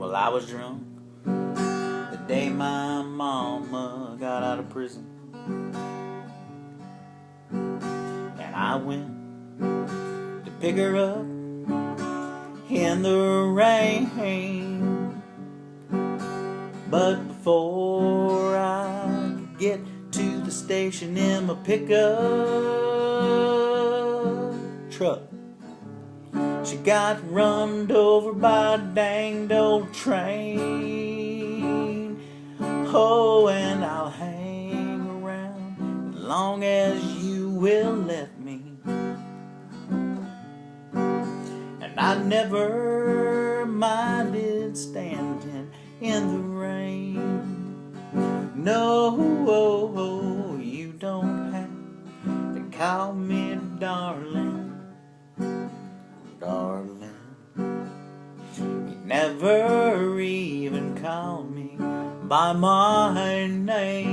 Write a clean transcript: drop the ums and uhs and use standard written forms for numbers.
Well, I was drunk the day my mama got out of prison, and I went to pick her up in the rain. But before I could get to the station in my pickup truck, she got run over by a danged old train. Oh, and I'll hang around as long as you will let me. And I never minded standing in the rain. No, you don't have to call me darling. Darling, you never even call me by my name.